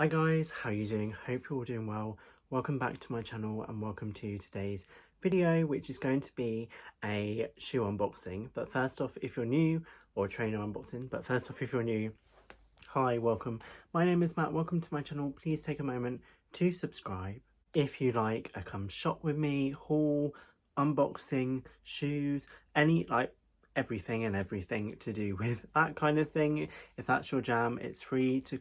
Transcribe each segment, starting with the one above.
Hi guys, how are you doing? Hope you're all doing well. Welcome back to my channel and welcome to today's video, which is going to be a shoe unboxing. But first off, if you're new, or a trainer unboxing, but first off, if you're new, hi, welcome. My name is Matt, welcome to my channel. Please take a moment to subscribe. If you like a come shop with me, haul, unboxing, shoes, everything and everything to do with that kind of thing. If that's your jam, it's free to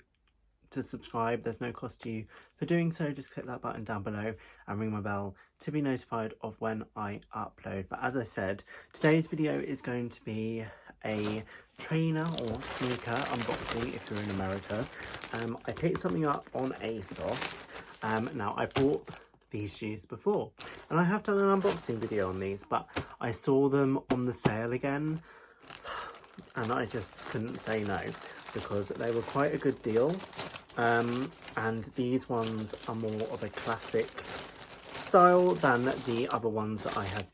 subscribe. There's no cost to you for doing so. Just click that button down below and ring my bell to be notified of when I upload. But as I said, today's video is going to be a trainer or sneaker unboxing if you're in America. I picked something up on Asos. Now I bought these shoes before and I have done an unboxing video on these, but I saw them on the sale again and I just couldn't say no because they were quite a good deal. And these ones are more of a classic style than the other ones that I have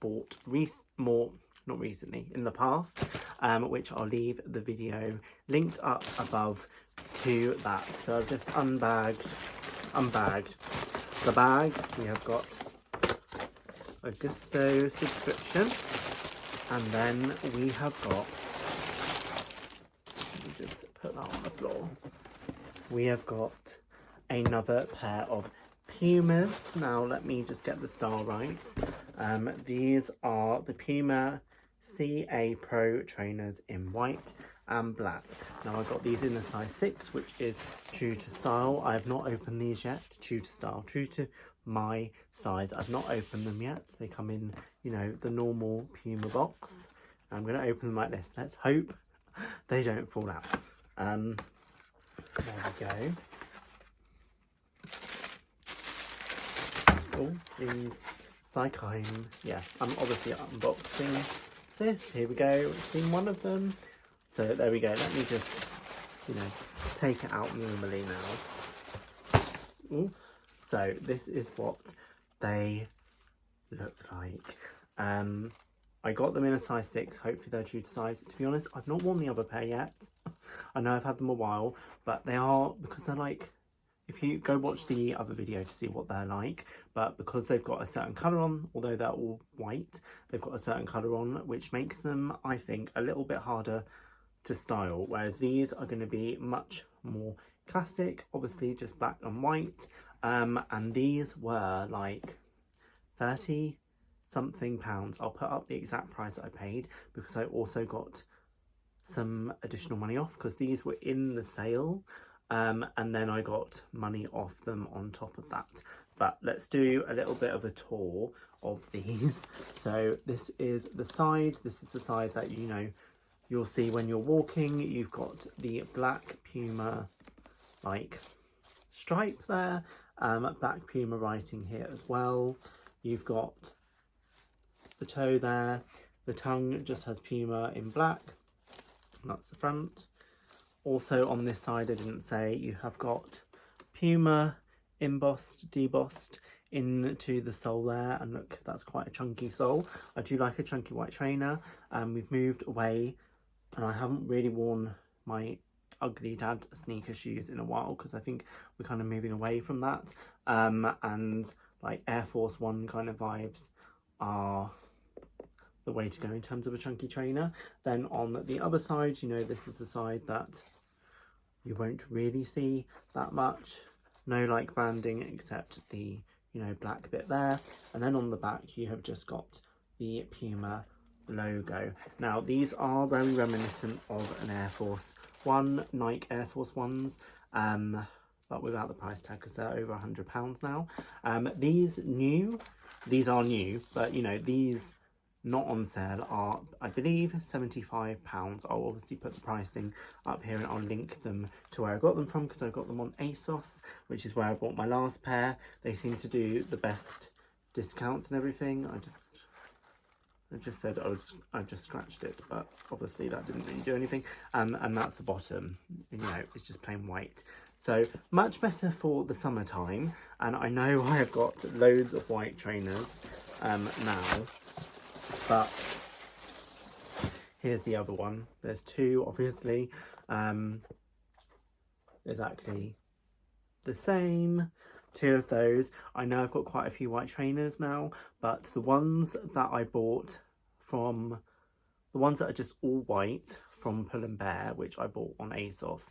bought not recently, in the past, which I'll leave the video linked up above to that. So I've just unbagged the bag. We have got a Gusto subscription, and then we have got, let me just put that on the floor. We have got another pair of Pumas. Now let me just get the style right. These are the Puma CA Pro trainers in white and black. Now I got these in the size 6, which is true to style. I have not opened these yet. True to style, true to my size. I've not opened them yet. They come in, you know, the normal Puma box. I'm going to open them like this. Let's hope they don't fall out. There we go. Oh, these. It's like I'm obviously unboxing this. Here we go. We've seen one of them. So there we go. Let me just, take it out normally now. Ooh. So this is what they look like. I got them in a size 6. Hopefully they're true to size. To be honest, I've not worn the other pair yet. I know I've had them a while, but they are, because they're like, if you go watch the other video to see what they're like, but because they've got a certain colour on, although they're all white, they've got a certain colour on, which makes them, I think, a little bit harder to style, whereas these are going to be much more classic, obviously just black and white, and these were like 30 something pounds. I'll put up the exact price that I paid because I also got some additional money off because these were in the sale, and then I got money off them on top of that. But let's do a little bit of a tour of these. So this is the side that you'll see when you're walking. You've got the black Puma like stripe there, black Puma writing here as well. You've got the toe there, the tongue just has Puma in black. That's the front. Also on this side, I didn't say, you have got Puma embossed, debossed into the sole there, and look, that's quite a chunky sole. I do like a chunky white trainer. We've moved away, and I haven't really worn my ugly dad sneaker shoes in a while because I think we're kind of moving away from that. And like Air Force One kind of vibes are the way to go in terms of a chunky trainer. Then on the other side, this is the side that you won't really see that much. No like branding except the black bit there, and then on the back you have just got the Puma logo. Now these are very reminiscent of an Air Force One, Nike Air Force Ones, but without the price tag because they're over £100 now. These are new, but these not on sale are, I believe, £75. I'll obviously put the pricing up here and I'll link them to where I got them from because I got them on Asos, which is where I bought my last pair. They seem to do the best discounts and everything. I just said I just scratched it, but obviously that didn't really do anything. And that's the bottom, it's just plain white. So much better for the summertime. And I know I have got loads of white trainers now, but here's the other one. There's two, obviously. There's actually the same. 2 of those. I know I've got quite a few white trainers now, but the ones that I bought from, the ones that are just all white from Pull & Bear, which I bought on Asos,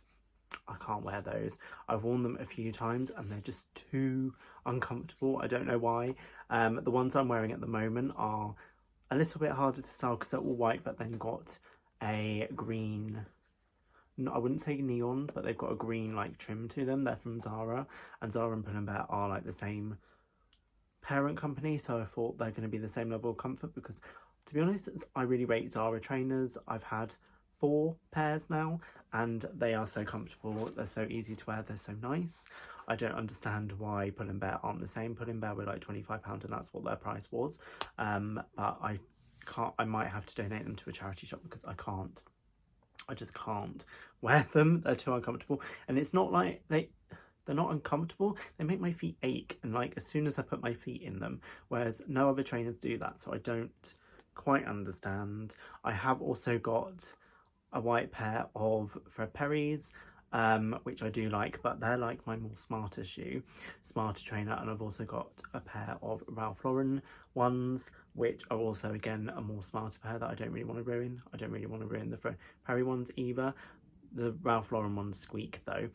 I can't wear those. I've worn them a few times and they're just too uncomfortable. I don't know why. The ones I'm wearing at the moment are a little bit harder to style because they're all white, but then got a green, no, I wouldn't say neon, but they've got a green like trim to them. They're from Zara, and Zara and Pull & Bear are like the same parent company, so I thought they're going to be the same level of comfort, because to be honest, I really rate Zara trainers. I've had 4 pairs now and they are so comfortable, they're so easy to wear, they're so nice. I don't understand why Pull & Bear aren't the same. Pull & Bear were like £25 and that's what their price was, but I might have to donate them to a charity shop because I just can't wear them. They're too uncomfortable, and it's not like they're not uncomfortable, they make my feet ache, and like as soon as I put my feet in them, whereas no other trainers do that, so I don't quite understand. I have also got a white pair of Fred Perry's, which I do like, but they're like my more smarter trainer, and I've also got a pair of Ralph Lauren ones, which are also again a more smarter pair that I don't really want to ruin. I don't really want to ruin the Fred Perry ones either. The Ralph Lauren ones squeak though.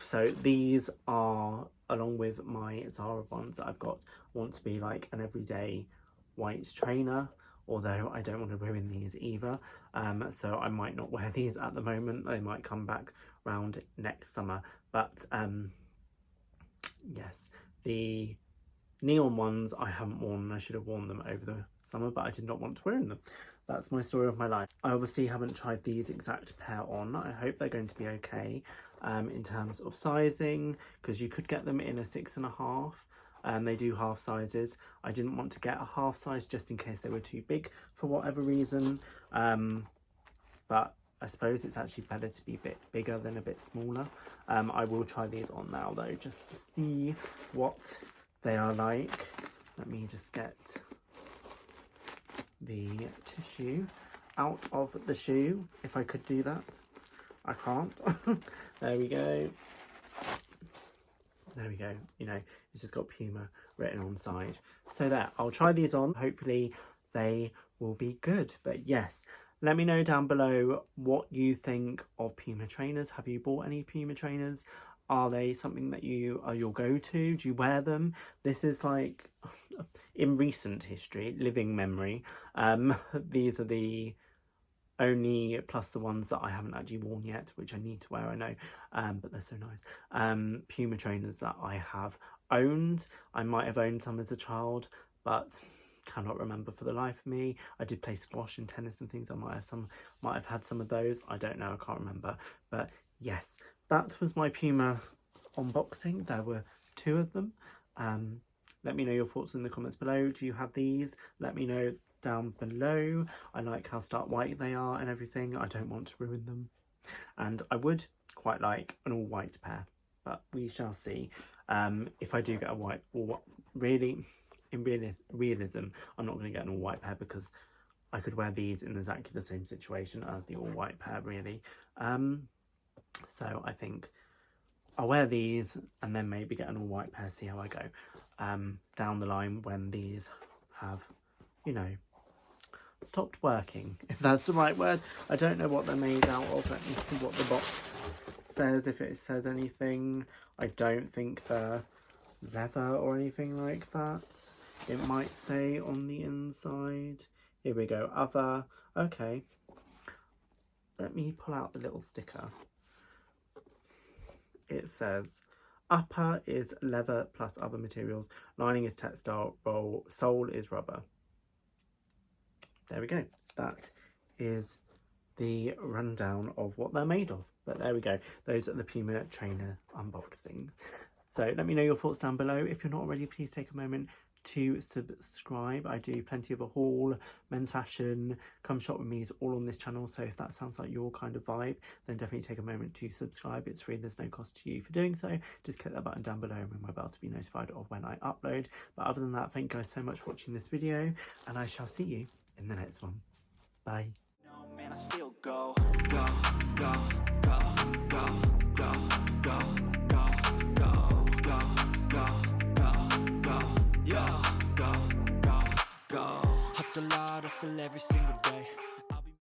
So these are, along with my Zara ones that I've got, want to be like an everyday white trainer, although I don't want to ruin these either. So I might not wear these at the moment. They might come back round next summer. But yes, the neon ones I haven't worn. I should have worn them over the summer, but I did not want to wear them. That's my story of my life. I obviously haven't tried these exact pair on. I hope they're going to be okay in terms of sizing, because you could get them in a 6.5. They do half sizes. I didn't want to get a half size just in case they were too big for whatever reason. But I suppose it's actually better to be a bit bigger than a bit smaller. I will try these on now though, just to see what they are like. Let me just get the tissue out of the shoe, if I could do that. I can't. There we go. There we go. You know, it's just got Puma written on the side. So there, I'll try these on. Hopefully they will be good. But yes, let me know down below what you think of Puma trainers. Have you bought any Puma trainers? Are they something that are your go-to? Do you wear them? This is like, in recent history, living memory, these are the only, plus the ones that I haven't actually worn yet, which I need to wear, I know, but they're so nice. Puma trainers that I have owned. I might have owned some as a child, but cannot remember for the life of me. I did play squash and tennis and things. I might have had some of those. I don't know, I can't remember. But yes, that was my Puma unboxing. There were 2 of them. Let me know your thoughts in the comments below. Do you have these? Let me know down below. I like how stark white they are and everything. I don't want to ruin them, and I would quite like an all white pair, but we shall see. If I do get a white, or really in realism, I'm not going to get an all white pair because I could wear these in exactly the same situation as the all white pair really. So I think I'll wear these and then maybe get an all white pair, see how I go down the line when these have, you know, stopped working, if that's the right word. I don't know what they're made out of. Let me see what the box says, if it says anything. I don't think they're leather or anything like that. It might say on the inside. Here we go, other. Okay, let me pull out the little sticker. It says upper is leather plus other materials, lining is textile, sole is rubber. There we go. That is the rundown of what they're made of. But there we go. Those are the Puma trainer unboxing. So let me know your thoughts down below. If you're not already, please take a moment to subscribe. I do plenty of a haul, men's fashion, come shop with me is all on this channel. So if that sounds like your kind of vibe, then definitely take a moment to subscribe. It's free, there's no cost to you for doing so. Just click that button down below and ring my bell to be notified of when I upload. But other than that, thank you guys so much for watching this video, and I shall see you in the next one. Bye. No, man, I still go, go, go, go, go, go, go, go. a lot, hustle every single day.